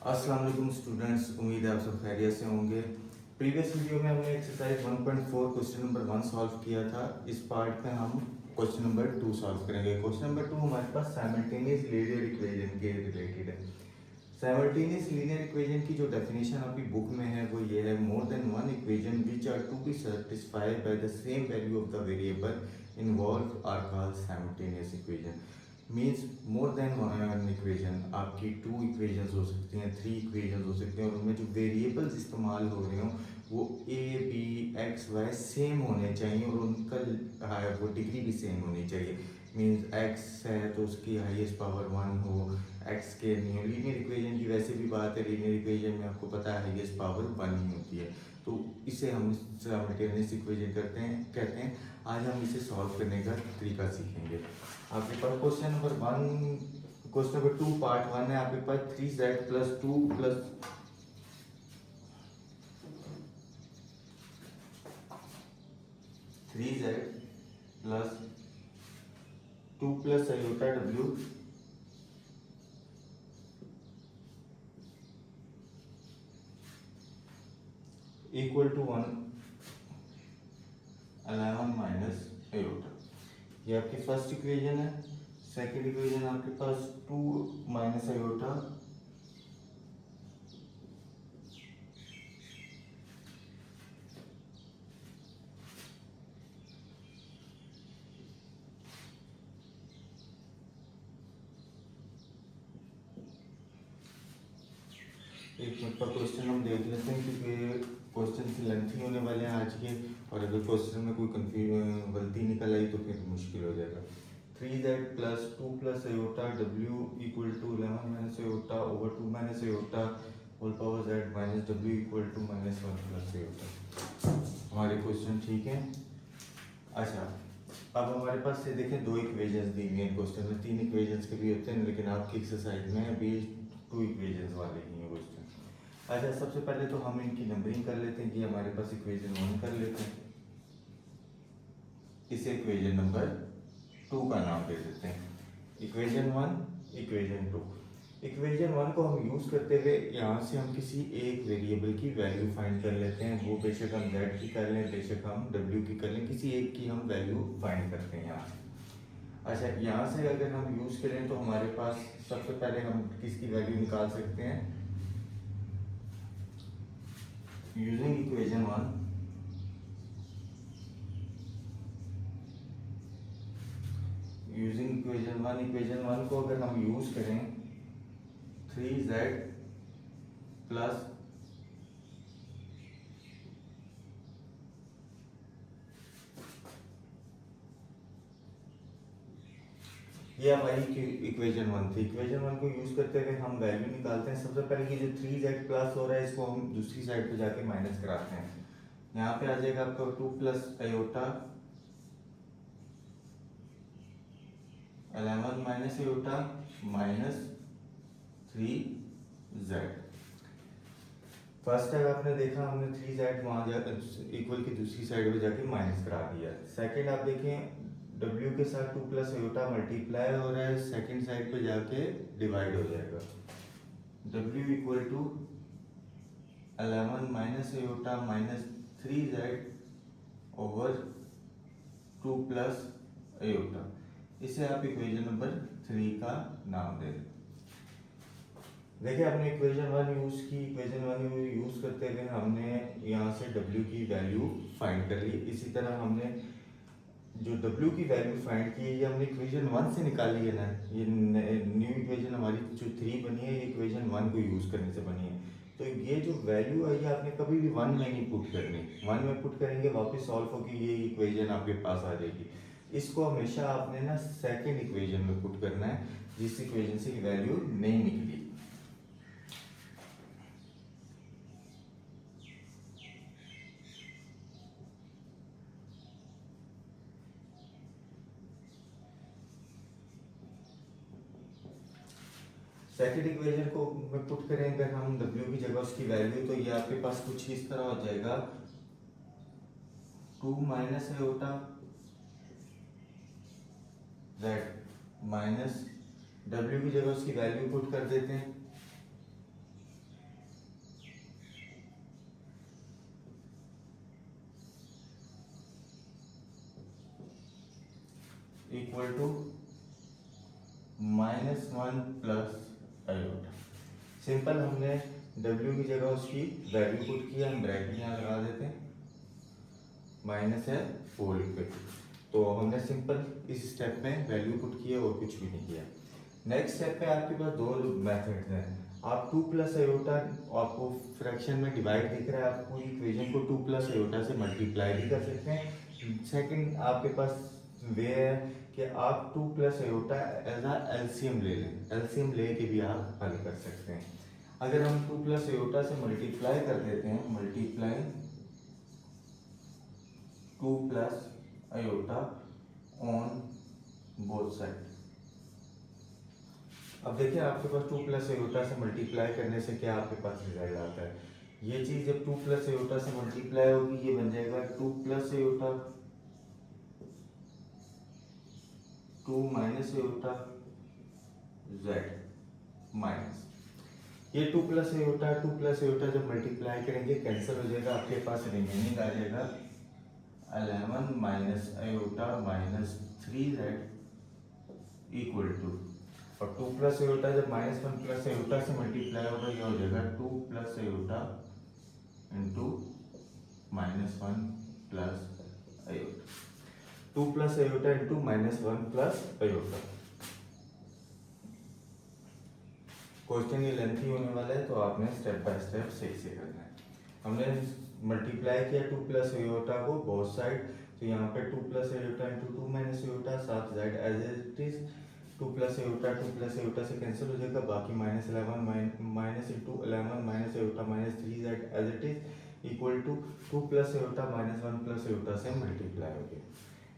अस्सलाम वालेकुम स्टूडेंट्स, उम्मीद है आप सब खैरियत से होंगे। प्रीवियस वीडियो में हमने एक्सरसाइज 1.4 क्वेश्चन नंबर 1 सॉल्व किया था। इस पार्ट में हम क्वेश्चन नंबर 2 सॉल्व करेंगे। क्वेश्चन नंबर 2 हमारे पास साइमल्टेनियस लीनियर इक्वेशन के रिलेटेड है। साइमल्टेनियस लीनियर इक्वेशन की जो डेफिनेशन आपकी बुक में है वो ये है, more than one equation which are to be satisfied by the same value of the variable involve are called simultaneous equation. Means more than one equation, आपकी 2 equations हो सकती हैं, 3 इक्वेशंस हो सकती हैं, और उनमें जो वेरिएबल्स इस्तेमाल हो रहे हों वो A B X Y same होने चाहिए और उनका वो डिग्री भी सेम होनी चाहिए। मीन्स एक्स है तो उसकी हाईएस्ट पावर 1 हो, एक्स के नहीं हो। लीनियर इक्वेशन की वैसे भी बात है, लीनियर इक्वेशन में आपको पता है हाईएस्ट पावर 1 ही होती है, तो इसे हम साइमल्टेनियस इक्वेशन कहते हैं। आज हम इसे सॉल्व करने का तरीका सीखेंगे। आपके पास क्वेश्चन नंबर 2 पार्ट 1 है। आपके पास 3z plus 2 plus 3z plus 2 plus iota w equal to 11 minus iota. ये आपकी फर्स्ट इक्वेशन है। सेकंड इक्वेशन आपके पास 2 माइनस आयोटा एक मिनट का क्वेश्चन हम देख लेते हैं क्योंकि क्वेश्चन से लेंथी होने वाले हैं आज के, और अगर क्वेश्चन में कोई गलती निकल आई तो फिर मुश्किल हो जाएगा। 3z plus 2 plus iota w equal to 11 minus iota over 2 minus iota whole power z minus w equal to minus 1 plus iota. हमारे क्वेश्चन ठीक है। अच्छा, अब हमारे पास ये देखें, 2 इक्वेशंस दी हुई हैं क्वेश्चन में। 3 इक्वेशंस के भी होते हैं लेकिन आपकी एक्सरसाइज में अभी 2 इक्वेशंस वाले ही हैं क्वेश्चन। अच्छा, सबसे पहले तो हम इनकी नंबरिंग कर लेते हैं कि हमारे पास इक्वेशन 1 कर लेते हैं, इसे इक्वेशन नंबर 2 का नाम दे देते हैं। Equation 1 equation 2। इक्वेशन 1 को हम यूज करते हुए यहाँ से हम किसी एक वेरिएबल की वैल्यू फाइंड कर लेते हैं। वो बेशक हम z की कर लें, बेशक हम w की कर लें, किसी एक की हम वैल्यू फाइंड करते हैं यहाँ से। अच्छा, यहाँ से अगर हम यूज करें तो हमारे पास सबसे पहले हम किसकी वैल्यू निकाल सकते हैं, यूजिंग इक्वेशन 1 इक्वेशन 1 को अगर हम यूज करें 3z प्लस ये हमारी इक्वेशन 1 थी। इक्वेशन 1 को यूज करते हुए हम वैल्यू निकालते हैं। सबसे पहले कि जो 3z प्लस हो रहा है इसको हम दूसरी साइड पे जाके माइनस कराते हैं। यहाँ पे आ जाएगा आपका 2 plus iota 11 minus iota minus 3z। First time आपने देखा हमने 3z वहां जाकर इक्वल की दूसरी साइड पे जाके माइनस करा दिया। सेकंड आप देखें w के साथ 2 प्लस आयोटा मल्टीप्लाई हो रहा है, सेकंड साइड पे जाके डिवाइड हो जाएगा। w equal to 11 minus iota minus 3z over 2 plus iota. इसे आप इक्वेशन नंबर 3 का नाम दे दें। देखिए, आपने इक्वेशन 1 यूज की। इक्वेशन 1 यूज करते हुए हमने यहाँ से w की वैल्यू फाइंड कर ली। इसी तरह हमने जो w की वैल्यू फाइंड की है ये हमने इक्वेशन 1 से निकाली है ना। ये न्यू इक्वेशन हमारी जो 3 बनी है ये इक्वेशन 1 को यूज करने से बनी है। तो ये जो वैल्यू है ये आपने कभी भी 1 में नहीं पुट करनी। 1 में पुट करेंगे वापस सॉल्व होगी, ये इक्वेशन आपके पास आ जाएगी। इसको हमेशा आपने ना सेकेंड इक्वेशन में पुट करना है, जिस इक्वेशन से वैल्यू नहीं निकली। सेकेंड इक्वेशन को में पुट करें अगर हम w की जगह उसकी वैल्यू, तो ये आपके पास कुछ इस तरह हो जाएगा 2 minus iota z minus w की जगह उसकी वैल्यू पुट कर देते हैं equal to -1 plus iota. Simple, हमने w की जगह उसकी वैल्यू पुट किया, हम ब्रैकेट यहाँ लगा देते हैं, माइनस है होल पे। तो हमने सिंपल इस स्टेप में वैल्यू पुट किया और कुछ भी नहीं किया। नेक्स्ट स्टेप पे आपके पास दो मेथड्स हैं। आप 2 प्लस आयोटा, आपको फ्रैक्शन में डिवाइड दिख रहा है, आप पूरी इक्वेशन को 2 प्लस आयोटा से मल्टीप्लाई भी कर सकते हैं। सेकंड आपके पास वे है कि आप 2 प्लस आयोटा एज आ एलसीएम ले लें, एलसीएम ले के भी आप हल कर सकते हैं। अगर हम 2 प्लस आयोटा से मल्टीप्लाई कर देते हैं, multiply 2 plus iota on both side. अब देखिए आपके पास 2 प्लस आयोटा से मल्टीप्लाई करने से क्या आपके पास रिजल्ट आता है। ये चीज जब 2 प्लस आयोटा से मल्टीप्लाई होगी, ये बन जाएगा 2 plus iota 2 minus iota z minus, ये 2 प्लस आयोटा जब मल्टीप्लाई करेंगे कैंसिल हो जाएगा, आपके पास रिमेनिंग आ जाएगा 11 minus iota minus 3z equal to, और 2 प्लस आयोटा जब -1 प्लस आयोटा से मल्टीप्लाई होगा, ये हो जाएगा 2 plus iota into -1 plus iota, 2 plus iota into -1 plus iota. Question ये लेंथी होने वाला है, तो आपने स्टेप बाय स्टेप सही से करना है। हमने मल्टीप्लाई किया 2 प्लस आयोटा को बोथ साइड, तो यहाँ पे 2 plus iota into 2 minus iota, साथ z as it is, 2 plus iota से कैंसिल हो जाएगा, बाकी -11 minus into 11 minus iota minus 3z as it is equal to 2 plus iota -1 plus iota से मल्टीप्लाई हो गया।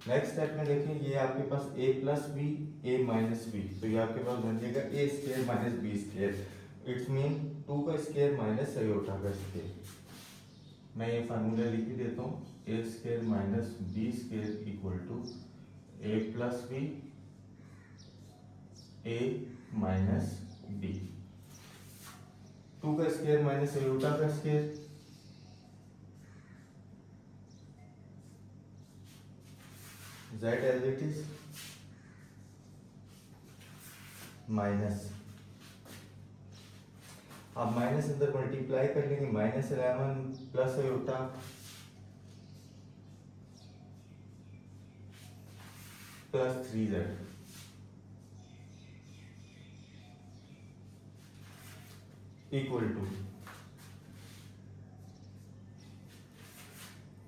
नेक्स्ट स्टेप में देखिए, ये आपके पास a plus b a minus b, तो ये आपके पास बन जाएगा a square minus B square, it's mean 2 का स्क्वायर माइनस आयोटा का स्क्वायर। मैं ये फार्मूला लिख ही देता हूँ, a square minus B square equal to a plus b a minus b, 2 का स्क्वायर माइनस आयोटा का square, z as it is minus, आप माइनस अंदर मल्टीप्लाई कर लेंगे, -11 plus iota plus 3z equal to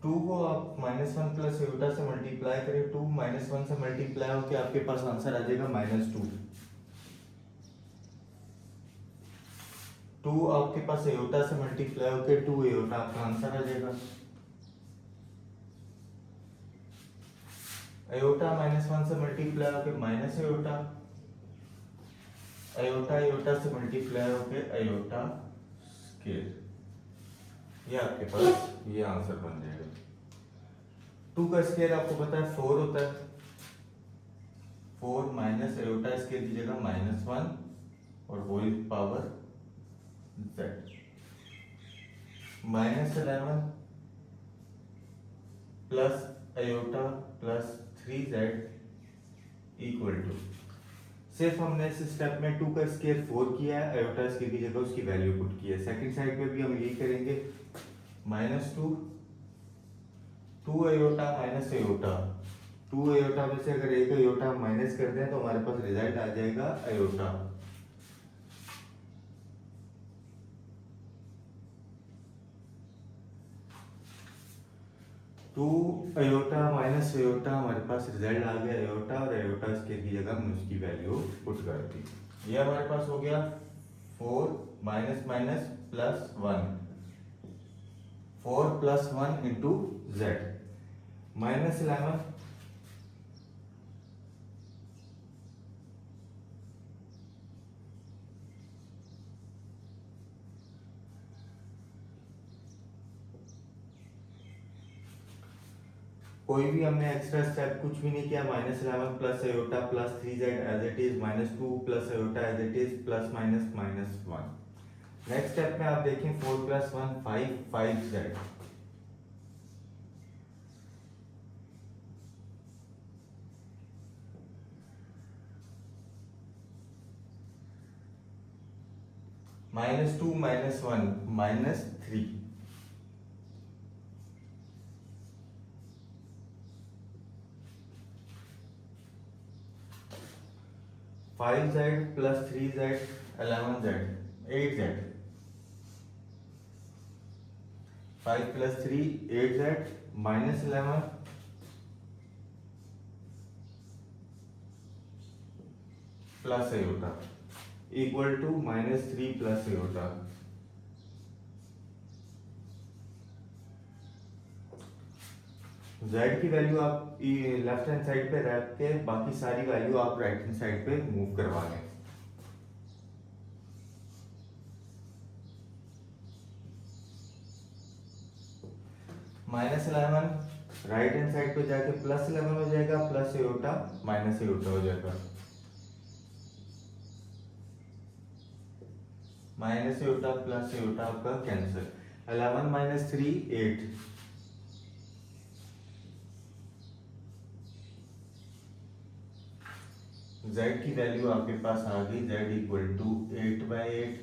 2 को आप -1 प्लस आयोटा से multiply करें, 2 -1 से मल्टीप्लाई होकर आपके पास आंसर आ जाएगा -2। 2 आपके पास आयोटा से मल्टीप्लाई होकर 2 आयोटा आपका आंसर आ जाएगा। आयोटा -1 से मल्टीप्लाई होकर माइनस आयोटा, आयोटा से मल्टीप्लाई होकर आयोटा स्क्वायर, ये आपके पास ये आंसर बन जाएगा। 2 का स्क्वायर आपको पता है 4 होता है, 4 माइनस आयोटा स्क्वायर की जगह -1 और whole power z, -11 plus iota plus 3z equal to, सिर्फ हमने इस स्टेप में 2 का स्क्वायर 4 किया है, आयोटा स्क्वायर की जगह उसकी वैल्यू पुट की है। सेकंड साइड पे भी हम यही करेंगे, -2 आयोटा माइनस आयोटा, 2 आयोटा में से अगर एक आयोटा माइनस कर दें तो हमारे पास रिजल्ट आ जाएगा iota. Two iota minus iota, हमारे पास रिजल्ट आ गया आयोटा, और आयोटा स्क्वायर की जगह हमने उसकी वैल्यू पुट कर दी। ये हमारे पास हो गया 4 माइनस माइनस प्लस 1, 4 प्लस 1 इंटू z, -11 कोई भी हमने एक्स्ट्रा स्टेप कुछ भी नहीं किया, -11 plus iota plus 3z as it is, -2 plus iota as it is, plus minus -1। Next step में आप देखें 4 प्लस 1 5, 5z, -2 -1 -3, 5z plus 3z 11z 8z, 5 plus 3 8z minus 11 plus iota equal to -3 plus iota. z की value आप left hand side पे रख के बाकी सारी वैल्यू आप राइट हैंड साइड पे मूव करवा लें। -11 राइट हैंड साइड पे जाके +11 हो जाएगा, प्लस एयोटा माइनस एयोटा हो जाएगा। माइनस एयोटा प्लस एयोटा आपका कैंसिल। 11 - 3 8, z की वैल्यू आपके पास आ गई, z equal to 8/8,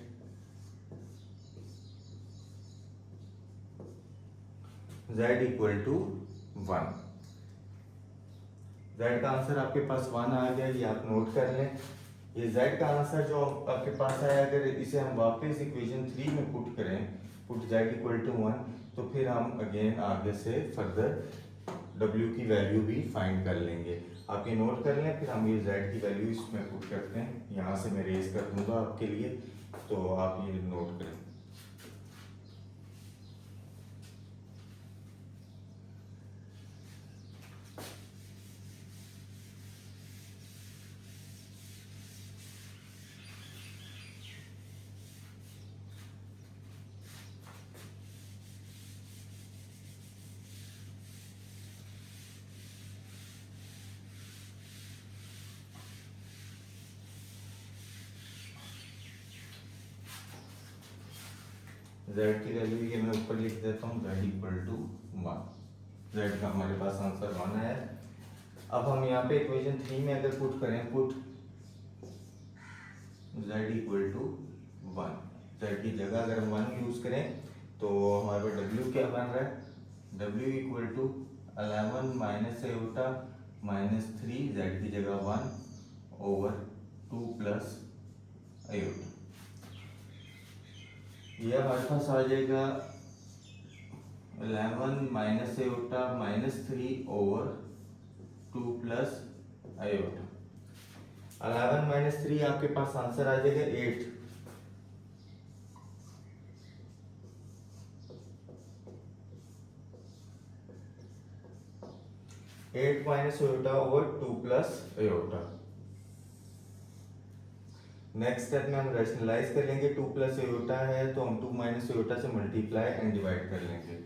z equal to 1। z का आंसर आपके पास 1 आ गया, ये आप नोट कर लें। ये z का आंसर जो आपके पास आया, अगर इसे हम वापस इक्वेशन 3 में पुट करें, पुट z इक्वल टू 1, तो फिर हम अगेन आगे से फर्दर w की वैल्यू भी फाइंड कर लेंगे। आप ये नोट कर लें, फिर हम ये z की वैल्यू इसमें पुट करते हैं। यहाँ से मैं रेज कर दूंगा आपके लिए, तो आप ये नोट करें। z की वैल्यू ये मैं ऊपर लिख देता हूँ, z इक्वल टू 1। z का हमारे पास आंसर 1 है। अब हम यहाँ पे इक्वेशन 3 में अगर पुट करें, put z equal to 1, z की जगह अगर हम 1 यूज करें तो हमारे पास w क्या बन रहा है, w equal to 11 minus iota minus 3, z की जगह 1 ओवर 2 प्लस एयोटा। ये हमारे पास आ जाएगा 11 minus iota minus 3 over 2 plus aorta. 11 minus 3 आपके पास आंसर आ जाएगा 8। 8 minus aorta over 2 plus aorta. Next step में हम रैशनलाइज कर लेंगे, 2 प्लस एयोटा है तो हम 2 माइनस एयोटा से मल्टीप्लाई एंड डिवाइड कर लेंगे।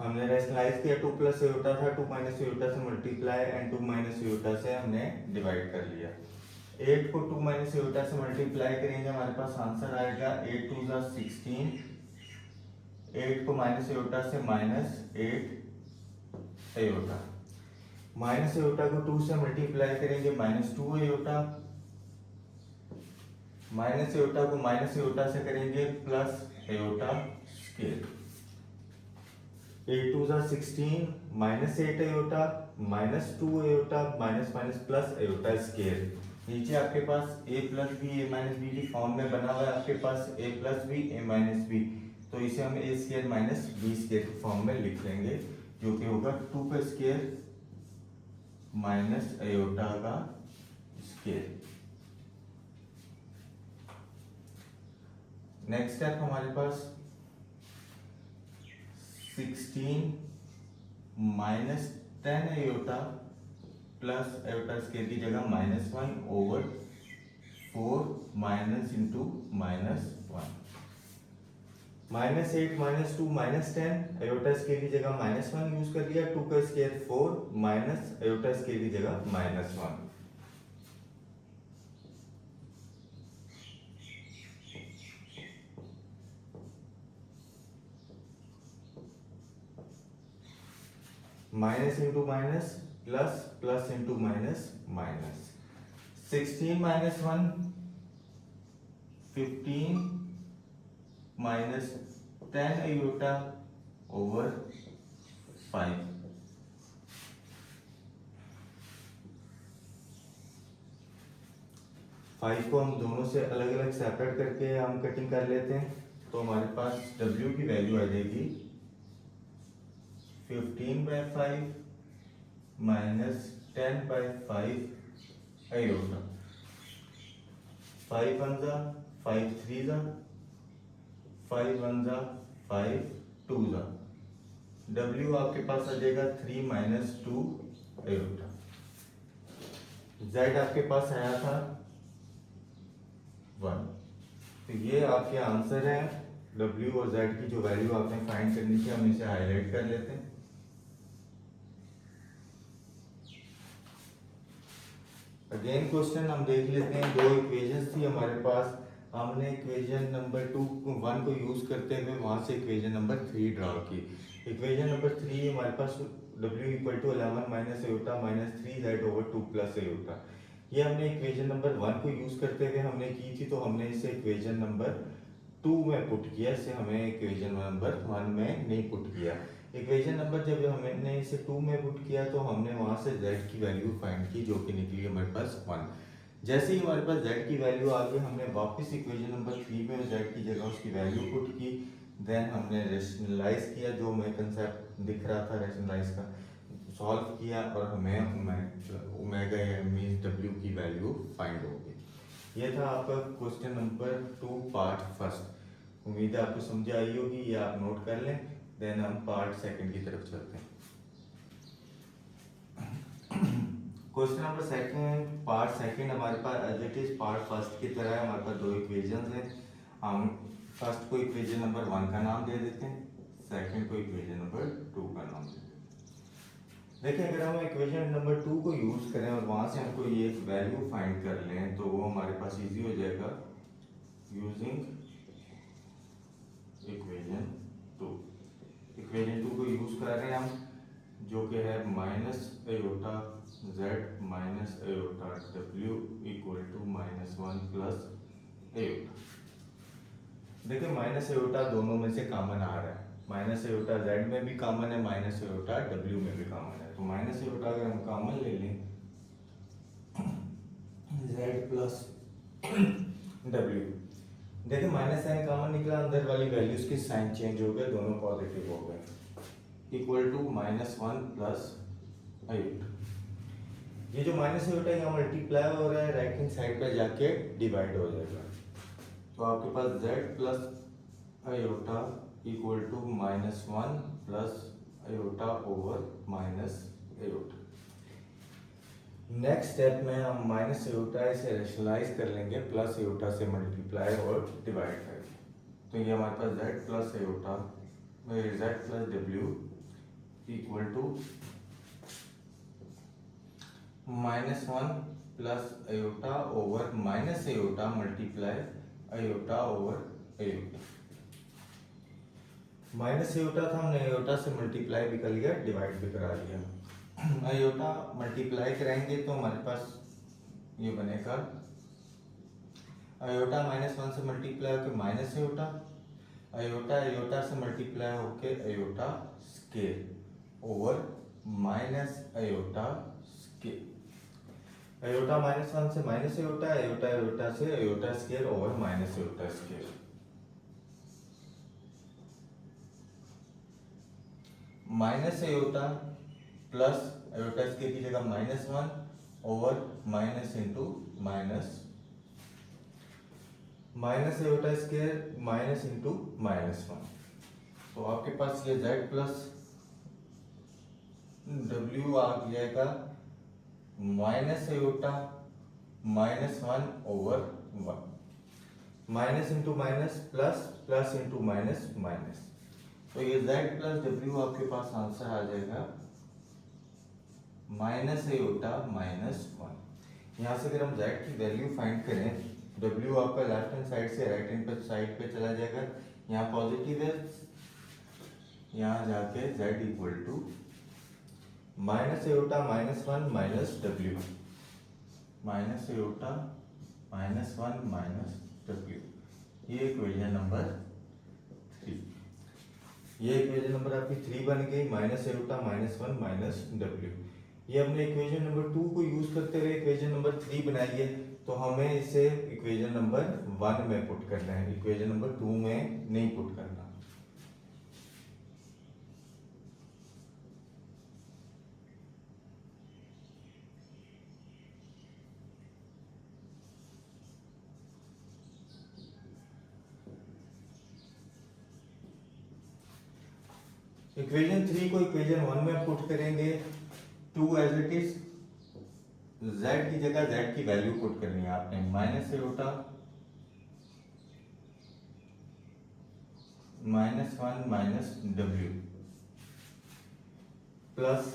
हमने रैशनलाइज किया, 2 प्लस एयोटा था, 2 माइनस एयोटा से मल्टीप्लाई एंड 2 माइनस एयोटा से हमने डिवाइड कर लिया। 8 को 2 माइनस एयोटा से मल्टीप्लाई करेंगे, हमारे पास आंसर आएगा 8 2 जा 16। 8 को माइनस एयोटा से माइनस 8 एयोटा। माइनस एयोटा को 2 से मल्टीप्लाई करेंगे, माइनस 2 एयोटा। माइनस एयोटा को माइनस एयोटा से करेंगे प्लस एयोटा स्केयर। 8 2 जा 16 minus 8 iota minus 2 iota minus minus plus iota square. नीचे आपके पास a plus B A minus b की फॉर्म में बना हुआ है, आपके पास a plus B A minus b, तो इसे हम a square minus b square की फॉर्म में लिख लेंगे, जो कि होगा 2 का स्केयर माइनस एयोटा का स्केयर। नेक्स्ट स्टेप हमारे पास 16 minus 10 iota plus iota square की जगह -1 over 4 minus into -1। -8 -2 -10 iota square की जगह -1 यूज कर लिया, 2 का स्केयर 4 माइनस एयोटा स्केयर की जगह -1। Minus into minus plus, plus into minus minus. 16 minus 1 15 minus 10 iota over 5। Five को हम दोनों से अलग अलग सेपरेट करके हम कटिंग कर लेते हैं, तो हमारे पास W की वैल्यू आ जाएगी 15/5 माइनस 10/5 आयोटा। 5 1 जा 5 3 जा 5 1 जा 5 2 जा। W आपके पास आ जाएगा 3 माइनस 2 आयोटा। Z आपके पास आया था 1। तो ये आपके आंसर है। W और Z की जो वैल्यू आपने फाइंड करनी थी, हम इसे हाईलाइट कर लेते हैं। अगेन क्वेश्चन हम देख लेते हैं। दो इक्वेशंस थी हमारे पास, हमने इक्वेशन नंबर 1 को यूज करते हुए वहां से इक्वेशन नंबर 3 ड्रा की। इक्वेशन नंबर 3 हमारे पास W equal to 11 minus iota minus 3Z over 2 plus iota. ये हमने इक्वेशन नंबर 1 को यूज करते हुए हमने की थी, तो हमने इसे इक्वेशन नंबर 2 में पुट किया। इसे हमें इक्वेशन नंबर 1 में नहीं पुट किया। इक्वेशन नंबर जब हमने इसे 2 में पुट किया तो हमने वहां से Z की वैल्यू फाइंड की, जो कि निकली हमारे पास 1। जैसे ही हमारे पास Z की वैल्यू आ गई, हमने वापस इक्वेशन नंबर 3 में Z की जगह उसकी वैल्यू पुट की। देन हमने रेशनलाइज किया, जो हमें कंसेप्ट दिख रहा था रेशनलाइज का, सॉल्व किया और हमें ओमेगा मींस W की वैल्यू फाइंड हो गई। ये था आपका क्वेश्चन नंबर 2 पार्ट फर्स्ट। उम्मीद है आपको समझ आई होगी, ये आप नोट कर लें। देन हम पार्ट सेकंड की तरफ चलते हैं। Question number second, part second हमारे पास as it is part first की तरह है। हमारे पास दो इक्वेशंस हैं। हम फर्स्ट को इक्वेशन नंबर 1 का नाम दे देते हैं, सेकंड को इक्वेशन नंबर 2 का नाम दे देते हैं। देखिए, अगर हम इक्वेशन नंबर 2 को यूज करें और वहां से हमको ये वैल्यू फाइंड कर लें, तो वो हमारे पास इजी हो जाएगा यूजिंग इक्वेशन 2। इक्वेशन 2 को यूज कर रहे हैं हम, जो कि है minus iota Z minus iota W equal to -1 plus iota. देखिए, माइनस आयोटा दोनों में से कॉमन आ रहा है। माइनस आयोटा Z में भी कॉमन है, माइनस आयोटा W में भी कॉमन है। तो माइनस आयोटा अगर हम कॉमन ले लें, Z प्लस W, देखिए माइनस साइन कॉमन निकला, अंदर वाली वैल्यूज के साइन चेंज हो गए, दोनों पॉजिटिव हो गए। Equal to -1 plus iota. ये जो माइनस आयोटा यहाँ मल्टीप्लाई हो रहा है, राइट हैंड साइड पे जाके डिवाइड हो जाएगा। तो आपके पास Z plus iota equal to -1 plus iota over minus iota. Next step में हम माइनस आयोटा से रेशनलाइज कर लेंगे, प्लस आयोटा से मल्टीप्लाई और डिवाइड करेंगे। तो ये हमारे पास Z plus iota Z plus W equal to -1 plus iota over minus iota multiply iota over iota. Minus iota था, हमने आयोटा से मल्टीप्लाई भी कर लिया, डिवाइड भी करा लिया। आयोटा मल्टीप्लाई करेंगे तो हमारे पास ये बनेगा आयोटा -1 से मल्टीप्लाई होकर माइनस आयोटा, आयोटा आयोटा से मल्टीप्लाई होकर iota square over minus iota square. Iota -1 से माइनस आयोटा, आयोटा आयोटा से iota square over minus iota square. Minus iota plus iota square की जगह -1 over minus into minus, minus iota square minus into -1। तो आपके पास ये Z plus W आ जाएगा minus iota -1 over 1, minus into minus plus, plus into minus minus. तो ये Z plus W आपके पास answer आ जाएगा माइनस आयोटा -1। यहाँ से अगर हम Z की वैल्यू फाइंड करें, W आपका लेफ्ट हैंड साइड से राइट हैंड साइड पे चला जाएगा, यहाँ पॉजिटिव है, यहाँ जाके Z equal to minus iota minus one minus डब्ल्यू, minus iota minus one minus डब्ल्यू, ये इक्वेशन नंबर 3। ये इक्वेशन नंबर आपकी 3 बन गई, minus iota minus one minus डब्ल्यू। ये हमने इक्वेशन नंबर 2 को यूज करते हुए इक्वेशन नंबर 3 बनाई है, तो हमें इसे इक्वेशन नंबर 1 में पुट करना है, इक्वेशन नंबर 2 में नहीं पुट करना। इक्वेशन 3 को इक्वेशन 1 में पुट करेंगे, 2 एज इट इज, z की जगह z की वैल्यू पुट करनी है आपने, minus iota minus one minus डब्ल्यू plus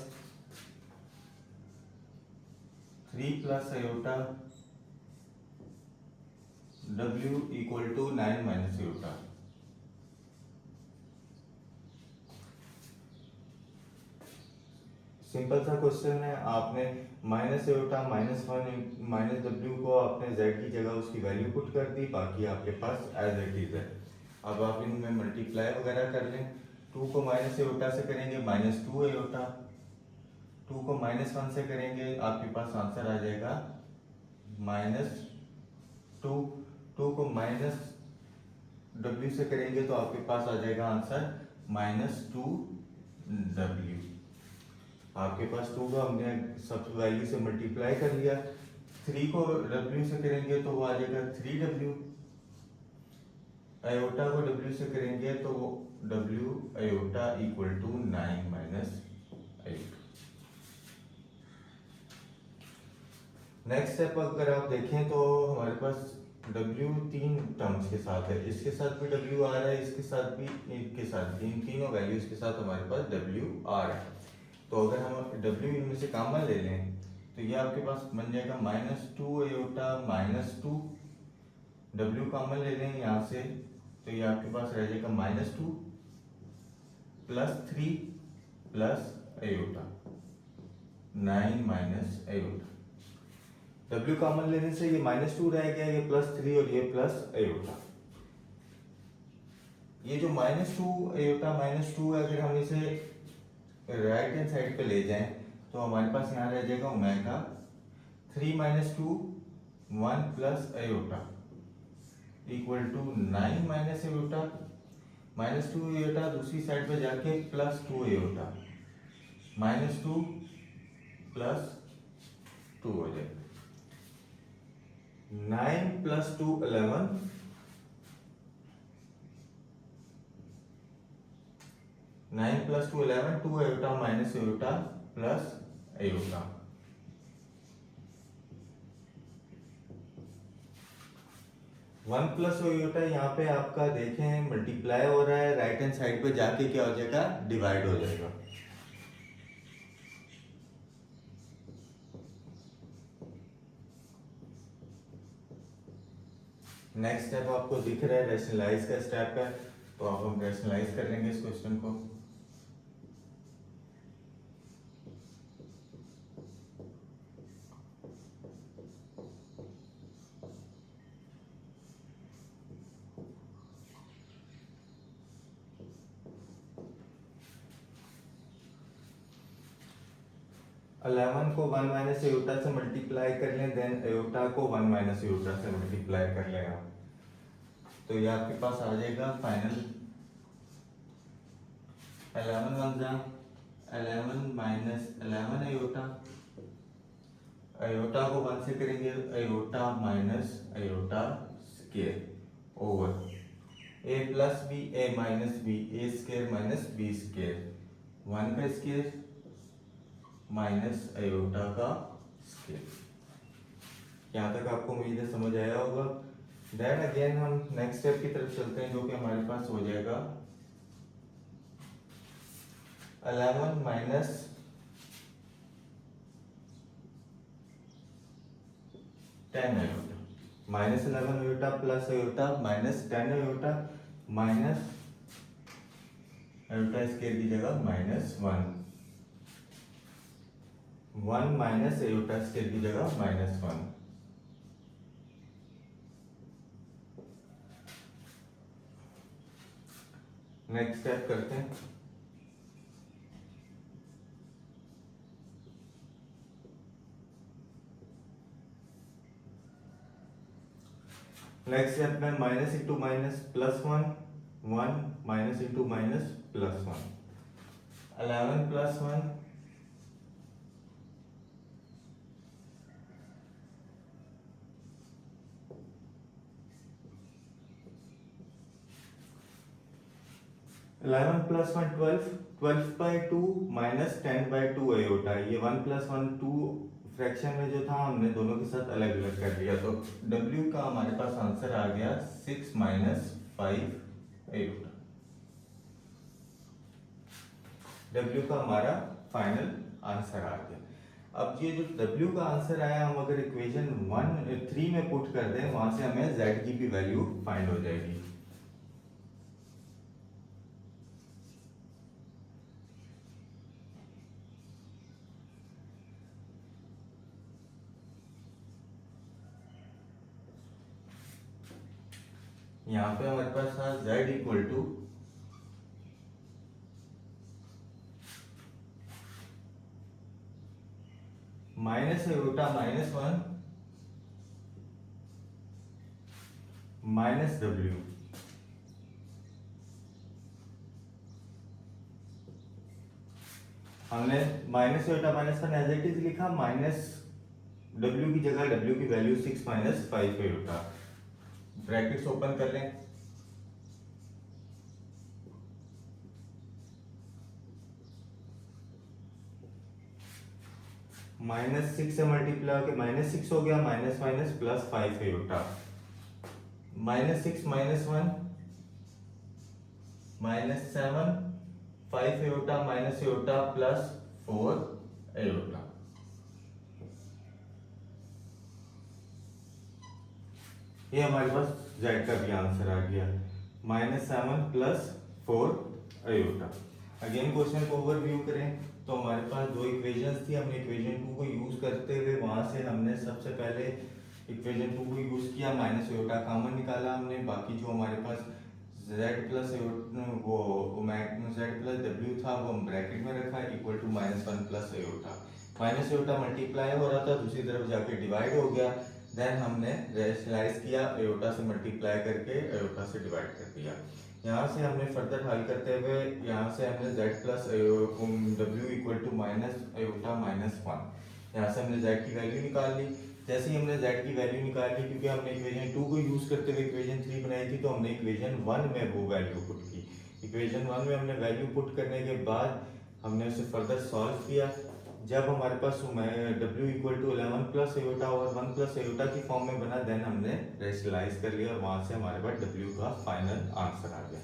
3 plus iota w equal to 9 minus iota. Simple सा क्वेश्चन है, आपने minus iota minus one minus डब्ल्यू को आपने z की जगह उसकी वैल्यू पुट कर दी, बाकी आपके पास एज इट इज है। अब आप इनमें मल्टीप्लाई वगैरह कर लें, 2 को माइनस एयोटा से करेंगे माइनस 2 एयोटा, 2 को माइनस 1 से करेंगे आपके पास आंसर आ जाएगा माइनस 2, 2 को माइनस w से करेंगे तो आपके पास आ जाएगा आंसर माइनस 2 w। आपके पास 2 को हमने सब वैल्यू से मल्टीप्लाई कर लिया, 3 को w से करेंगे तो वो आ जाएगा 3w, आयोटा को w से करेंगे तो वो w iota equal to 9 minus 8। Next step अगर आप देखें तो हमारे पास w 3 टर्म्स के साथ है, इसके साथ भी w आ रहा है, इसके साथ भी, इनके साथ भी, इन तीनों वैल्यूज के साथ हमारे पास w आ रहा है। तो अगर हम w इनमें से कॉमन ले लें तो ये आपके पास बन जाएगा minus 2 iota minus 2, w common ले लें यहाँ से तो ये आपके पास रह जाएगा minus 2 plus 3 plus aorta 9 minus aorta. w common लेने से ये माइनस 2 रह गया, ये प्लस 3 और ये प्लस एयोटा। ये जो माइनस 2 एयोटा माइनस 2 अगर हम इसे राइट हैंड साइड पे ले जाएं तो हमारे पास यहाँ रह जाएगा omega 3 minus 2 1 plus iota equal to 9 minus iota, minus 2 iota दूसरी साइड पे जाके प्लस 2 एयोटा, माइनस 2 प्लस 2 हो जाएगा, 9 plus 2 11, 9 plus 2 11, 2 iota minus iota plus aorta. One plus aorta यहाँ पे आपका देखें मल्टीप्लाई हो रहा है, राइट हैंड साइड पे जाके क्या हो जाएगा, डिवाइड हो जाएगा। नेक्स्ट स्टेप आपको दिख रहा है रैशनलाइज का स्टेप है, तो अब हम रैशनलाइज कर लेंगे इस क्वेश्चन को। अलेवन को 1 माइनस एयोटा से मल्टीप्लाई कर लें, देन एयोटा को 1 माइनस एयोटा से मल्टीप्लाई कर लें आप, तो ये आपके पास आ जाएगा फाइनल 11 1 जा 11 माइनस 11 एयोटा, एयोटा को 1 से करेंगे iota minus iota square over A plus B A minus B A square minus B square, 1 का स्क्वायर माइनस एयोटा का स्क्वायर। यहाँ तक आपको उम्मीद है समझ आया होगा। देन अगेन हम नेक्स्ट स्टेप की तरफ चलते हैं, जो कि हमारे पास हो जाएगा 11 minus 10 aorta, minus 11 aorta plus aorta minus 10 aorta minus iota square की जगह माइनस 1, 1 माइनस एयोटा स्केल की जगह -1। नेक्स्ट स्टेप करते हैं। नेक्स्ट स्टेप में minus into minus +1, 1 minus into minus +1, 11 +1 11 + 1 12, 12/2 minus 10/2 aorta. ये 1 + 1 2 फ्रैक्शन में जो था हमने दोनों के साथ अलग अलग कर दिया, तो W का हमारे पास आंसर आ गया 6 - 5 एयोटा। W का हमारा फाइनल आंसर आ गया। अब ये जो W का आंसर आया, हम अगर इक्वेशन 3 में पुट कर दें, वहां से हमें Z की भी वैल्यू फाइंड हो जाएगी। यहाँ पे हमारे पास था Z equal to minus iota -1 minus W। हमने minus iota -1 as it is लिखा, माइनस W की जगह W की वैल्यू 6 - 5 एयोटा। ब्रैकेट्स ओपन कर लें। -6 से मल्टीप्लाई होकर -6 हो गया, minus minus +5 aorta. -6 - 1 -7 5 aorta minus aorta +4 aorta. ये हमारे पास Z का भी आंसर आ गया, -7 +4 एयोटा। अगेन क्वेश्चन को ओवरव्यू करें तो हमारे पास दो इक्वेशंस थी। हमने इक्वेशन 2 को यूज करते हुए वहां से हमने सबसे पहले इक्वेशन 2 को यूज किया, माइनस एयोटा कॉमन निकाला हमने। बाकी जो हमारे पास Z प्लस वो Z प्लस W था वो हम ब्रैकेट में रखा, equal to -1 + iota. Minus iota multiply हो रहा था, दूसरी तरफ जाके डिवाइड हो गया। देन हमने रेशनलाइज किया, एयोटा से मल्टीप्लाई करके एयोटा से डिवाइड कर दिया। यहाँ से हमने फर्दर हल करते हुए यहाँ से हमने Z plus W equal to minus iota -1, यहाँ से हमने Z की वैल्यू निकाल ली। जैसे ही हमने Z की वैल्यू निकाल ली, क्योंकि हमने इक्वेशन 2 को यूज करते हुए इक्वेशन 3 बनाई थी, तो हमने इक्वेशन 1 में वो वैल्यू पुट की। इक्वेशन 1 में हमने वैल्यू पुट करने के बाद हमने उसे फर्दर सॉल्व किया। जब हमारे पास W इक्वल टू 11 + एयोटा और 1 + एयोटा की फॉर्म में बना, देन हमने रेशनलाइज कर लिया और वहां से हमारे पास W का फाइनल आंसर आ गया।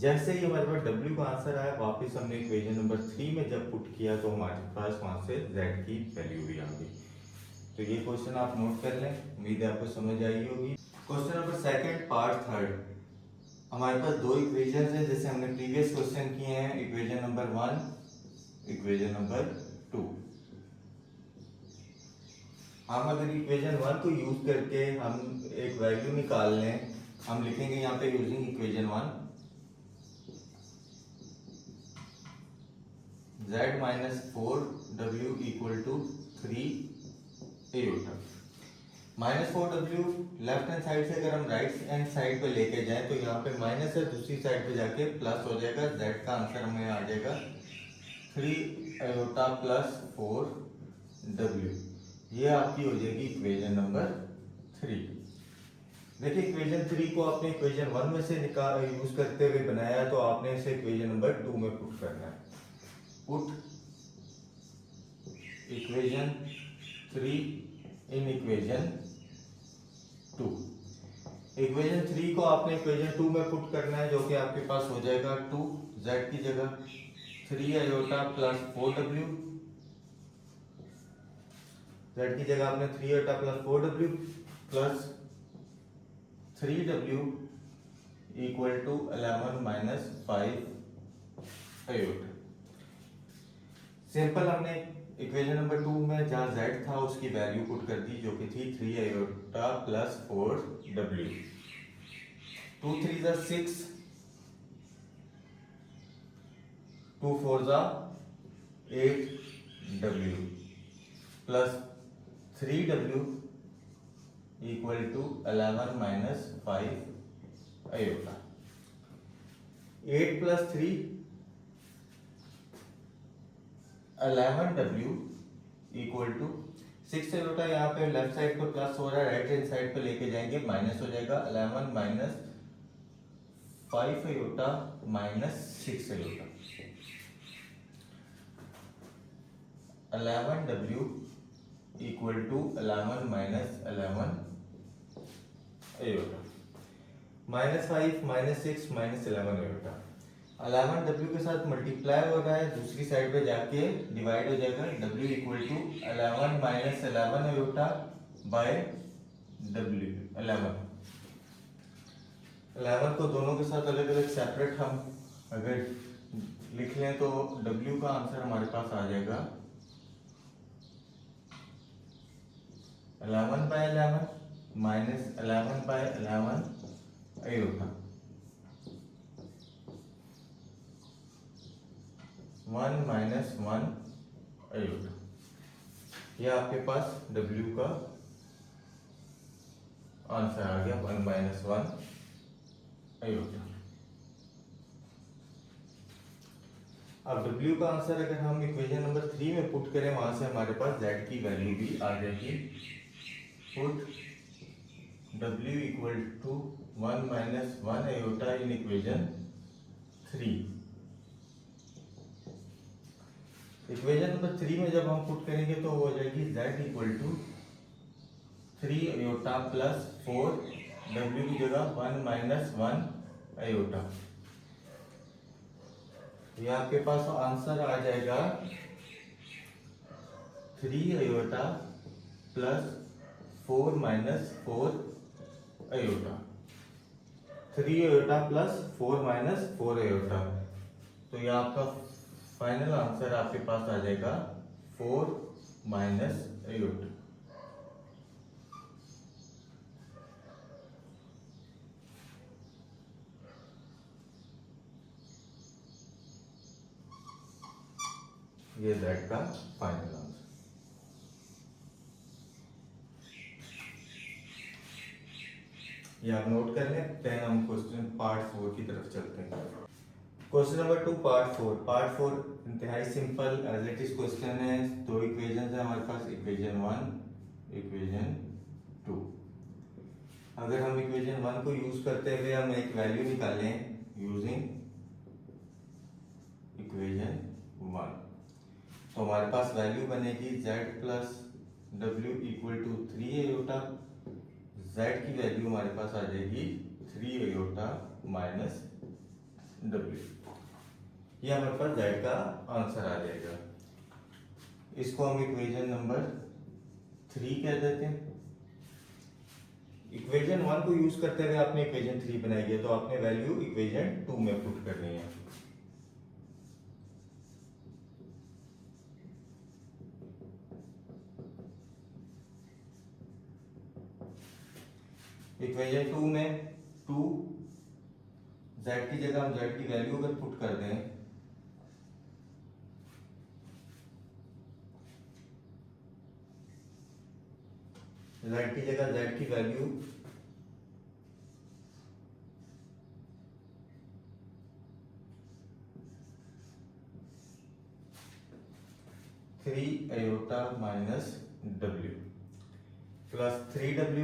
जैसे ही हमारे पास W का आंसर आया, वापस हमने इक्वेशन नंबर 3 में जब पुट किया तो हमारे पास वहां से Z की वैल्यू भी आ गई। तो ये क्वेश्चन आप नोट कर लें, उम्मीद है आपको समझ आई होगी। Question number 2 part 3। हमारे पास दो इक्वेशंस हैं जैसे हमने प्रीवियस क्वेश्चन किए हैं, इक्वेशन नंबर 1, इक्वेशन नंबर 2। हम अगर इक्वेशन 1 को यूज करके हम एक वैल्यू निकाल लें, हम लिखेंगे यहाँ पे using equation 1 Z - 4W equal to 3 iota. -4W left hand side से अगर हम राइट हैंड साइड पे लेके जाएं तो यहाँ पे माइनस है, दूसरी साइड पे जाके प्लस हो जाएगा। Z का आंसर हमें आ जाएगा 3 एयोटा + 4W। ये आपकी हो जाएगी इक्वेशन नंबर 3। देखिए इक्वेशन 3 को आपने इक्वेशन 1 में से निकाल यूज करते हुए बनाया, तो आपने इसे इक्वेशन नंबर 2 में पुट करना है। Put equation 3 in equation 2। Equation 3 को आपने इक्वेशन 2 में पुट करना है, जो कि आपके पास हो जाएगा 2 Z की जगह 3 एयोटा + 4W। Z की जगह आपने 3 iota + 4W plus 3W equal to 11 - 5 iota. Simple हमने इक्वेशन नंबर 2 में जहाँ z था उसकी वैल्यू पुट कर दी, जो कि थी 3 आयोटा प्लस 4w। 2 3 जा 6, 2 4 जा 8w plus 3w equal to 11 minus 5 iota. 8 plus 3 11w equal to 6 iota, यहाँ पे लेफ्ट साइड पे प्लस हो रहा है, राइट हैंड साइड पे लेके जाएंगे माइनस हो जाएगा। 11 minus 5 iota minus 6 iota. 11w equal to 11 minus 11 iota, minus 5 minus 6 minus 11 iota. 11w के साथ मल्टीप्लाई हो रहा है, दूसरी साइड पे जाके डिवाइड हो जाएगा। w equal to 11 minus 11 iota by w। 11 को दोनों के साथ अलग अलग सेपरेट हम अगर लिख लें तो w का आंसर हमारे पास आ जाएगा 11 by 11 minus 11 by 11 iota, 1 minus 1 iota. ये आपके पास w का आंसर आ गया 1 माइनस 1 आयोटा। अब w का आंसर अगर हम इक्वेशन नंबर 3 में पुट करें, वहां से हमारे पास z की वैल्यू भी आ जाएगी। Put w equal to 1 minus 1 iota in equation 3। Equation number 3 में जब हम पुट करेंगे तो हो जाएगी z equal to 3 iota plus 4, w की जगह 1 माइनस 1 आयोटा। ये आपके पास आंसर आ जाएगा 3 iota plus 4 minus 4 iota. 3 iota plus 4 minus 4 iota, तो ये आपका फाइनल आंसर आपके पास आ जाएगा 4 माइनस आयोटा। ये z का फाइनल आंसर। ये आप नोट कर लें। देन हम क्वेश्चन पार्ट 4 की तरफ चलते हैं। Question number 2 part 4। पार्ट 4 इंतहाई simple as it is question है। दो इक्वेशन है हमारे पास, इक्वेशन 1 इक्वेशन 2। अगर हम इक्वेशन 1 को यूज करते हुए हम एक वैल्यू निकालें यूजिंग इक्वेशन 1, तो हमारे पास वैल्यू बनेगी z plus w equal to 3 iota. z की वैल्यू हमारे पास आ जाएगी 3 आयोटा माइनस w। ये हमारे पास z का आंसर आ जाएगा। इसको हम इक्वेशन नंबर 3 कह देते हैं। इक्वेशन 1 को यूज करते हुए आपने इक्वेशन 3 बनाई है, तो आपने वैल्यू इक्वेशन 2 में पुट करनी है। इक्वेशन 2 में 2 z की जगह हम z की वैल्यू अगर पुट कर दें, z की जगह z की value 3 iota minus w plus 3w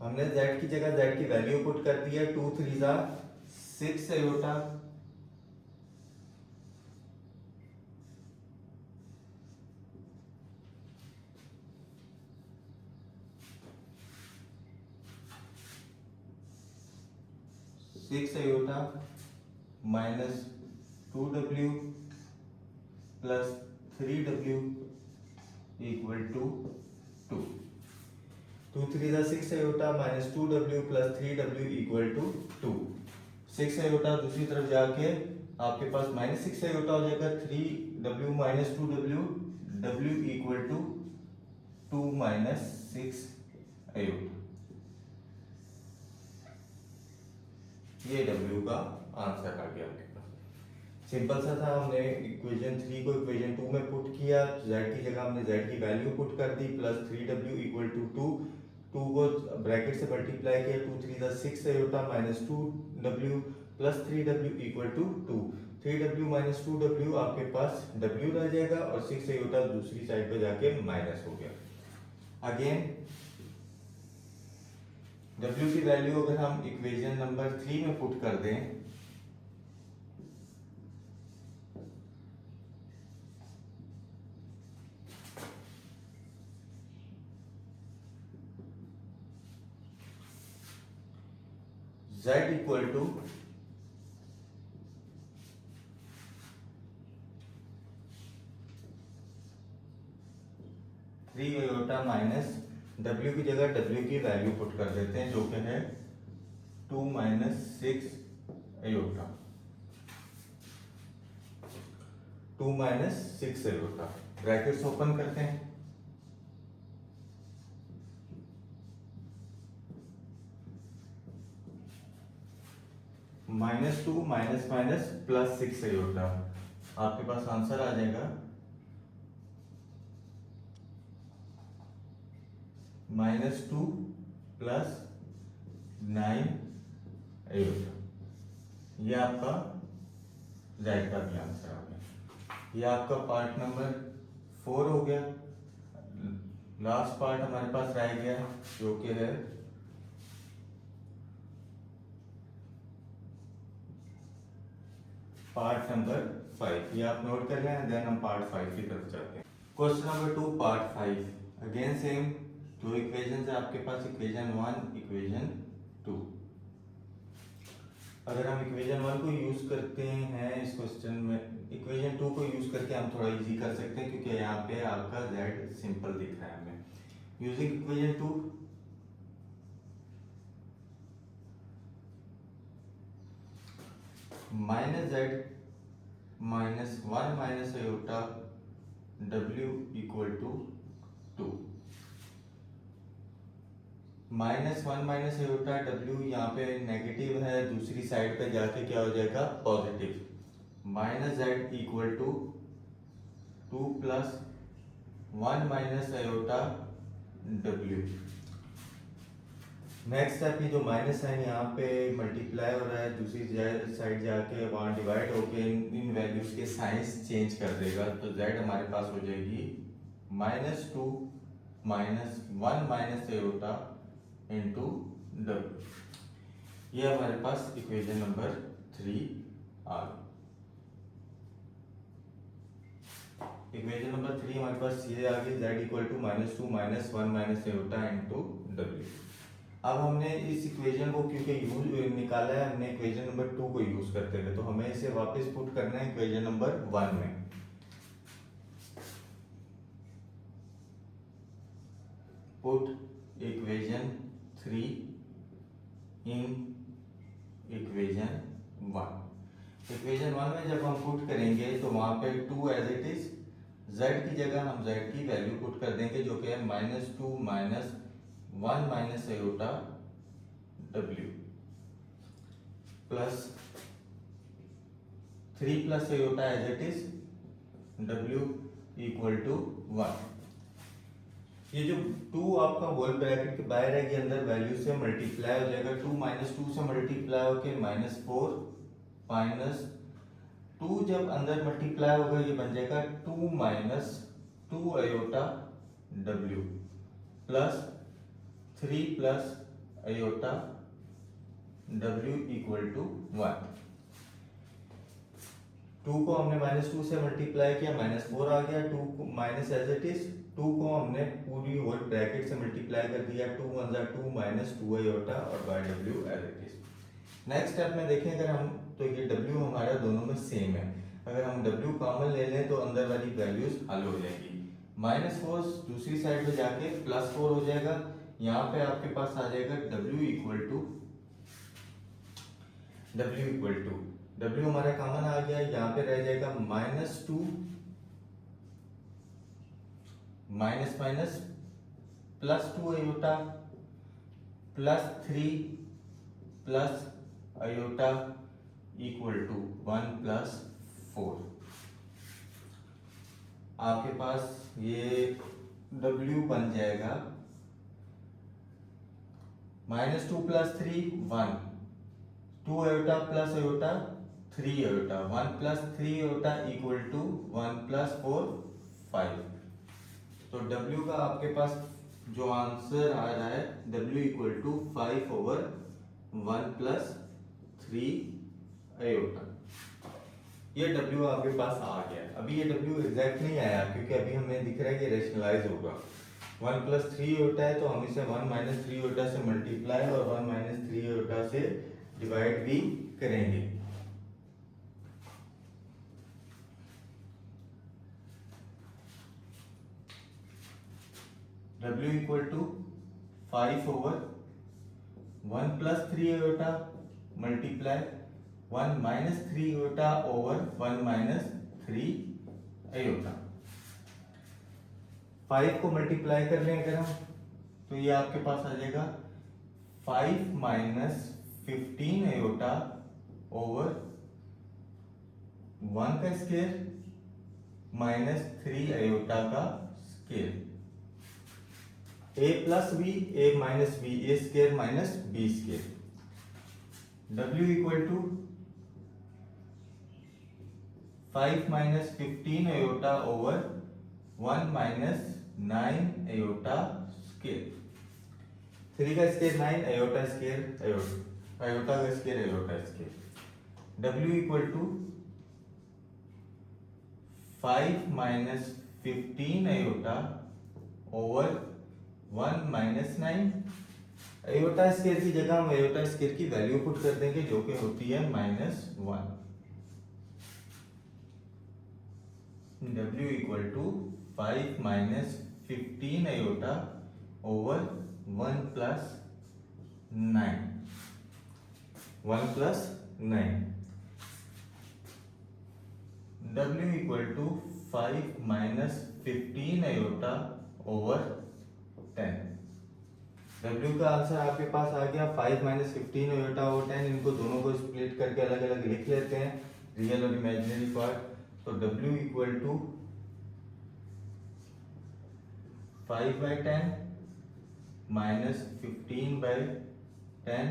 हमने z की जगह z की वैल्यू पुट कर दी है। 2 3 जा 6 iota minus 2w plus 3w equal to 2। 2 3 दा 6 iota minus 2w plus 3w equal to 2। 6 iota दूसरी तरफ जाके आपके पास माइनस 6 आयोटा हो जाएगा, 3w minus 2w, w equal to 2 minus 6 iota. ये w का आंसर आ गया आपके पास। सिंपल सा था, हमने इक्वेशन 3 को इक्वेशन 2 में पुट किया, z की जगह हमने z की वैल्यू पुट कर दी, प्लस 3w इक्वल टू 2, 2 को ब्रैकेट से मल्टीप्लाई किया, 2 3 दा 6 iota minus 2w plus 3w equal to 2, 3w minus 2w आपके पास w रह जाएगा और 6 आयोटा दूसरी साइड पे जाके माइनस हो गया। अगेन w की वैल्यू अगर हम इक्वेशन नंबर 3 में पुट कर दें, z equal to 3 iota minus w की जगह w की वैल्यू पुट कर देते हैं, जो कि है 2 minus 6 iota, 2 minus 6 iota. Brackets open करते हैं, minus 2 minus minus plus 6 iota, आपके पास आंसर आ जाएगा -2 प्लस 9 आयोटा। ये आपका z का भी आंसर आ गया। ये आपका पार्ट नंबर 4 हो गया। लास्ट पार्ट हमारे पास रह गया जो कि है पार्ट नंबर 5। ये आप नोट कर लें, देन हम पार्ट 5 की तरफ जाते हैं। Question number 2 part 5। Again same दो इक्वेशन है आपके पास, इक्वेशन 1 इक्वेशन 2। अगर हम इक्वेशन 1 को यूज करते हैं इस क्वेश्चन में, इक्वेशन 2 को यूज करके हम थोड़ा इजी कर सकते हैं, क्योंकि यहाँ पे आपका z सिंपल दिख रहा है हमें। Using equation 2, minus z minus 1 minus iota w equal to 2। -1 minus iota w यहाँ पे नेगेटिव है, दूसरी साइड पे जाके क्या हो जाएगा positive. Minus z equal to 2 plus 1 minus iota w। Next step, ये जो माइनस साइन यहाँ पे मल्टीप्लाई हो रहा है, दूसरी साइड जाके वहाँ डिवाइड होके इन वैल्यूज के साइंस चेंज कर देगा, तो z हमारे पास हो जाएगी -2 minus 1 minus iota into w। ये हमारे पास इक्वेशन नंबर 3 आ गई। इक्वेशन नंबर 3 हमारे पास ये आ गई, z equal to -2 minus 1 minus iota into w। अब हमने इस इक्वेशन को क्योंकि यूज निकाला है, हमने इक्वेशन नंबर 2 को यूज करते हुए, तो हमें इसे वापस पुट करना है इक्वेशन नंबर 1 में। Put equation 3 in equation 1। Equation 1 में जब हम पुट करेंगे तो वहां पे 2 एज इट इज, z की जगह हम z की वैल्यू पुट कर देंगे, जो कि है -2 minus 1 minus iota w plus 3 plus iota as it is w equal to 1। ये जो 2 आपका होल ब्रैकेट के बाहर है, ये अंदर वैल्यू से मल्टीप्लाई हो जाएगा, 2 माइनस 2 से मल्टीप्लाई होके -4 माइनस 2 जब अंदर मल्टीप्लाई होगा ये बन जाएगा 2 minus 2 iota w plus 3 plus iota w equal to 1। 2 को हमने -2 से मल्टीप्लाई किया, -4 आ गया, 2 माइनस एज इट इज, 2 को हमने पूरी होल ब्रैकेट से मल्टीप्लाई कर दिया, 2 1 2 माइनस 2 आयोटा और by w as it is. Next step में देखें अगर हम, तो ये w हमारा दोनों में सेम है, अगर हम w कॉमन ले लें तो अंदर वाली वैल्यूज हल हो जाएगी। -4 दूसरी साइड पे जाके +4 हो जाएगा, यहाँ पे आपके पास आ जाएगा W इक्वल टू W हमारा कॉमन आ गया, यहाँ पे रह जाएगा -2 minus minus +2 iota +3 plus iota equal to 1 + 4। आपके पास ये W बन जाएगा -2 + 3 1, 2 iota plus iota 3 iota, 1 + 3 iota equal to 1 + 4 5। तो W का आपके पास जो आंसर आ रहा है W इक्वल टू 5/1 + 3 अयोटा। ये W आपके पास आ गया। अभी ये W एग्जैक्ट नहीं आया क्योंकि अभी हमें दिख रहा है कि रेशनलाइज होगा। 1 + 3 अयोटा है तो हम इसे 1 - 3 अयोटा से मल्टीप्लाई और 1 - 3 अयोटा से डिवाइड भी करेंगे। W equal to 5/1 + 3 iota multiply 1 - 3 iota over 1 - 3 iota. 5 को मल्टीप्लाई कर लें अगर हम तो ये आपके पास आ जाएगा 5 - 15 अयोटा ओवर 1 का स्क्वायर -3 अयोटा का square. a + b a - b a square - b square. W equal to 5 - 15 iota over 1 - 9 iota square. 3 का स्क्वायर 9 अयोटा स्क्वायर अयोटा का square iota square. W equal to 5 - 15 iota over 1 - 9 iota square की जगह हम iota square की value put कर देंगे जो कि होती है -1। W equal to 5 - 15 iota over 1 + 9 1 + 9। W equal to 5 - 15 iota over 10। W का आंसर आपके पास आ गया 5 - 15 अयोटा ओवर 10। इनको दोनों को स्प्लिट करके अलग अलग लिख लेते हैं, रियल और इमेजिनरी पार्ट। तो W इक्वल टू 5/10 -15/10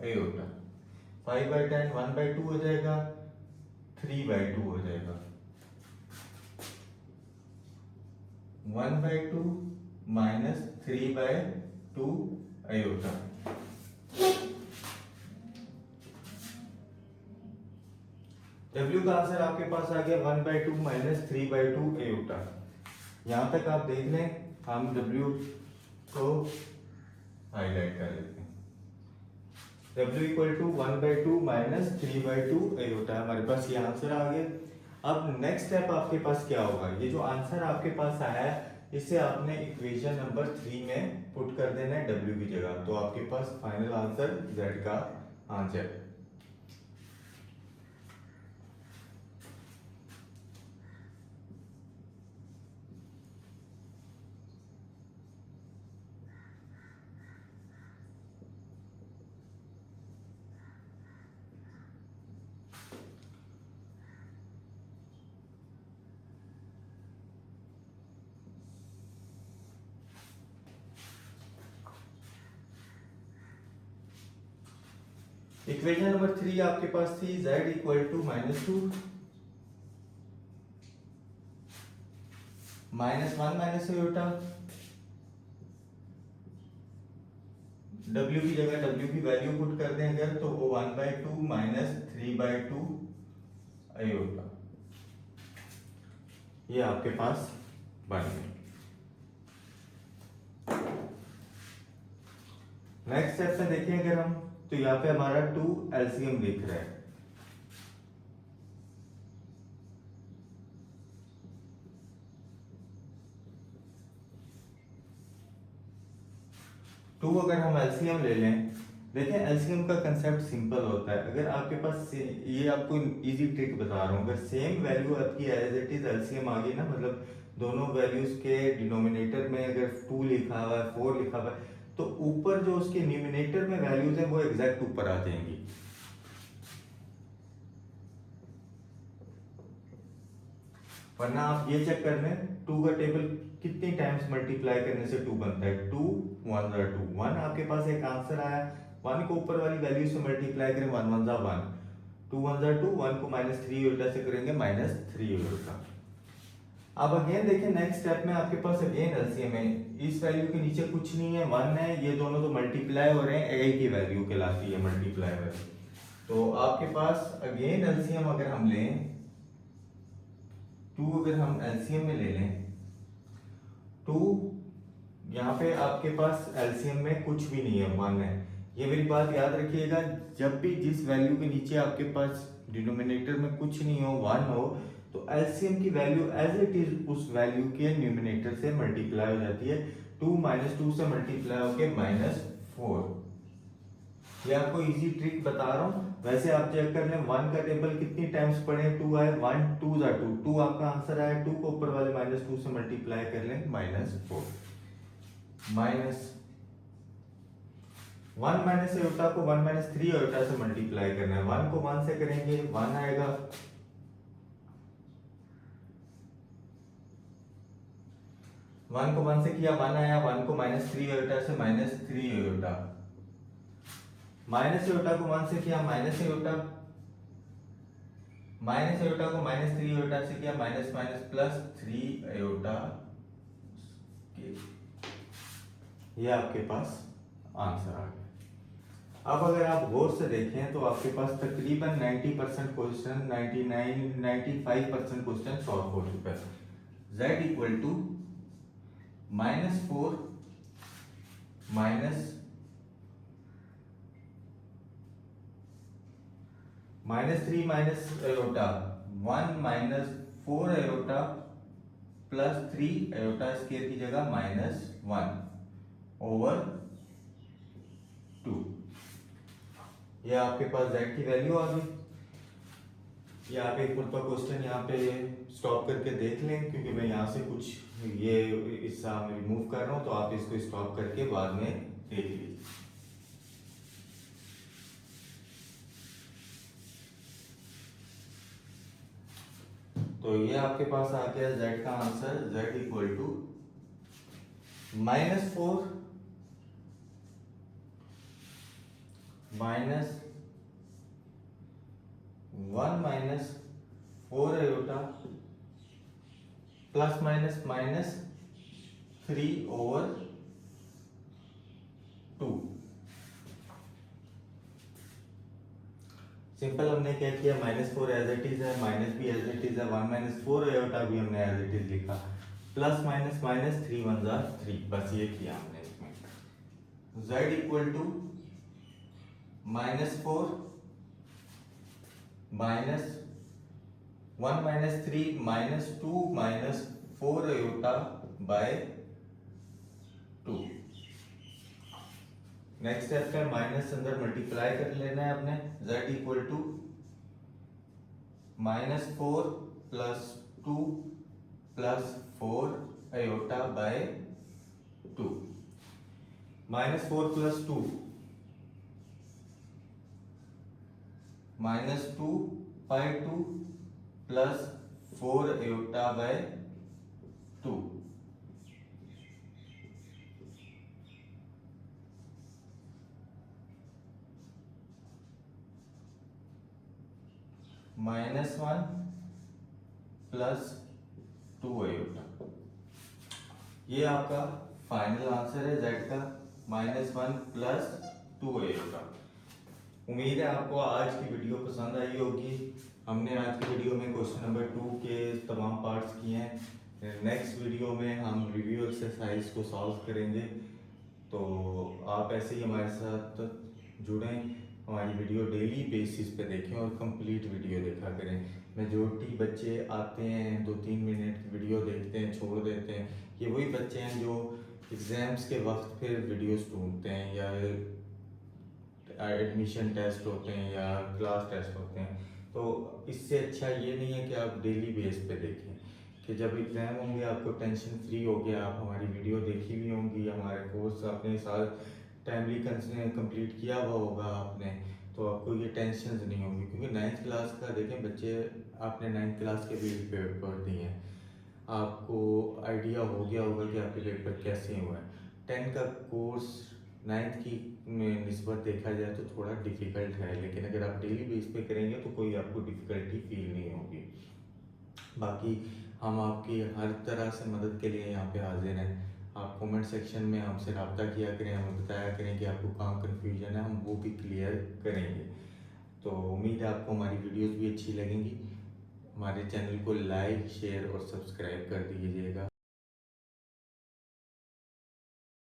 अयोटा। 5/10 1/2 हो जाएगा, 3/2 हो जाएगा। 1/2 - 3/2 अयोटा। W का आंसर आपके पास आ गया 1/2 - 3/2 अयोटा। यहां तक आप देख लें, हम W को हाईलाइट कर लेते हैं। W equal to 1/2 - 3/2 iota. हमारे पास ये आंसर आ गया। अब नेक्स्ट स्टेप आपके पास क्या होगा, ये जो आंसर आपके पास आया है इसे आपने इक्वेशन नंबर 3 में पुट कर देना है W की जगह। तो आपके पास फाइनल आंसर Z का आ जाए। इक्वेशन नंबर 3 आपके पास थी Z equal to -2 -1 minus iota. W की जगह W की वैल्यू पुट कर दें अगर तो वो 1/2 - 3/2 अयोटा। ये आपके पास बन गया। नेक्स्ट स्टेप में देखें अगर हम तो यहाँ पे हमारा 2 एलसीएम दिख रहा है। 2 अगर हम एलसीएम ले लें, देखें एलसीएम का कंसेप्ट सिंपल होता है। अगर आपके पास ये आपको इजी ट्रिक बता रहा हूँ, अगर सेम वैल्यू आपकी एज इट इज एलसीएम आ गई ना, मतलब दोनों वैल्यूज के डिनोमिनेटर में अगर 2 लिखा हुआ है 4 लिखा हुआ है, तो ऊपर जो उसके न्यूमिनेटर में वैल्यूज है वो एग्जैक्ट ऊपर आ जाएंगी। वरना आप ये चेक कर लें 2 का टेबल कितनी टाइम्स मल्टीप्लाई करने से 2 बनता है, 2 1 2 1 आपके पास एक आंसर आया। 1 को ऊपर वाली वैल्यू से मल्टीप्लाई करें, 1 1 1, 2 1 2, 1 को -3 उल्टा से करेंगे -3 उल्टा। अब अगेन देखिए नेक्स्ट स्टेप में आपके पास अगेन एलसीएम है, इस वैल्यू के नीचे कुछ नहीं है, 1 है, ये दोनों तो मल्टीप्लाई हो रहे हैं, एक ही वैल्यू कहलाती है मल्टीप्लाई वैल्यू। तो आपके पास अगेन एलसीएम अगर हम लें 2, अगर हम एलसीएम में ले लें 2, यहाँ पे आपके पास एलसीएम में कुछ भी नहीं है, 1 है। ये मेरी बात याद रखिएगा, जब भी जिस वैल्यू के नीचे आपके पास डिनोमिनेटर में कुछ नहीं हो, 1 हो, तो एलसीएम की वैल्यू एज इट इज उस वैल्यू के न्यूमिनेटर से मल्टीप्लाई हो जाती है। 2 -2 से मल्टीप्लाई होके -4। ये आपको इजी ट्रिक बता रहा हूँ। वैसे आप चेक कर लें 1 का टेबल कितनी टाइम्स पढ़े, 2 आए, 1 2 2, 2 आपका आंसर आया, 2 को ऊपर वाले -2 से मल्टीप्लाई कर लें -4। -1 माइनस एटा को 1 -3 एटा से मल्टीप्लाई करना है। 1 को 1 से करेंगे 1 आएगा, 1 को 1 से किया 1 आया, 1 को -3 एटा से -3 एटा, माइनस एटा को 1 से किया माइनस एटा, माइनस एटा को -3 एटा से किया माइनस प्लस 3 एटा। ये आपके पास आंसर आ गया। अब अगर आप गौर से देखें तो आपके पास तकरीबन 90% क्वेश्चन, 95% क्वेश्चन सॉल्व हो चुका है। z equal to -4 -3 minus Etah 1 -4 Etah plus 3 Etah square की जगह -1 ओवर 2। ये आपके पास z की वैल्यू आ गई। ये आप एक मिनट क्वेश्चन यहाँ पे स्टॉप करके देख लें, क्योंकि मैं यहाँ से कुछ ये हिस्सा रिमूव कर रहा हूँ, तो आप इसको स्टॉप करके बाद में देख लीजिए। तो ये आपके पास आ गया z का answer, z equal to -4 -1 -4 Etah plus -3 over 2। Simple हमने क्या किया, -4 एज इट इज है, माइनस भी एज इट इज है, 1 -4 एटा भी हमने एज इट इज लिखा, प्लस माइनस माइनस 3 1 3, बस ये किया हमने इसमें। z equal to -4 -1 -3 -2 -4 iota by 2। Next step है माइनस अंदर मल्टीप्लाई कर लेना है अपने, z equal to -4 plus 2 plus 4 iota by 2। -4 plus 2 -2 bye 2 plus 4 iota by 2। -1 plus 2 एटा। ये आपका फाइनल आंसर है z का, -1 प्लस 2 एटा। उम्मीद है आपको आज की वीडियो पसंद आई होगी। हमने आज की वीडियो में क्वेश्चन नंबर 2 के तमाम पार्ट्स किए हैं। नेक्स्ट वीडियो में हम रिव्यू एक्सरसाइज को सॉल्व करेंगे। तो आप ऐसे ही हमारे साथ जुड़ें, हमारी वीडियो डेली बेसिस पे देखें और कंप्लीट वीडियो देखा करें। मेजॉरिटी बच्चे आते हैं 2-3 मिनट की वीडियो देखते हैं, छोड़ देते हैं। ये वही बच्चे हैं जो एग्ज़ाम्स के वक्त फिर वीडियोस ढूंढते हैं या एडमिशन टेस्ट होते हैं या क्लास टेस्ट होते हैं, तो इससे अच्छा ये नहीं है कि आप डेली बेस पे देखें कि जब एग्ज़ाम होंगे आपको टेंशन फ्री हो गया, आप हमारी वीडियो देखी हुई होंगी, हमारे कोर्स अपने साथ टाइमली कंप्लीट किया हुआ होगा आपने, तो आपको ये टेंशन नहीं होगी। क्योंकि 9th क्लास का देखें बच्चे, आपने 9th क्लास के भी पेपर दिए हैं, आपको आइडिया हो गया होगा कि आपके पेपर कैसे हुए हैं। 10 का कोर्स 9th की निस्बत देखा जाए तो थोड़ा डिफ़िकल्ट है, लेकिन अगर आप डेली बेस पे करेंगे तो कोई आपको डिफ़िकल्टी फील नहीं होगी। बाकी हम आपकी हर तरह से मदद के लिए यहाँ पे हाजिर हैं। आप कमेंट सेक्शन में हमसे रब्ता किया करें, हमें बताया करें कि आपको कहाँ कन्फ्यूजन है, हम वो भी क्लियर करेंगे। तो उम्मीद है आपको हमारी वीडियोस भी अच्छी लगेंगी। हमारे चैनल को लाइक, शेयर और सब्सक्राइब कर दीजिएगा।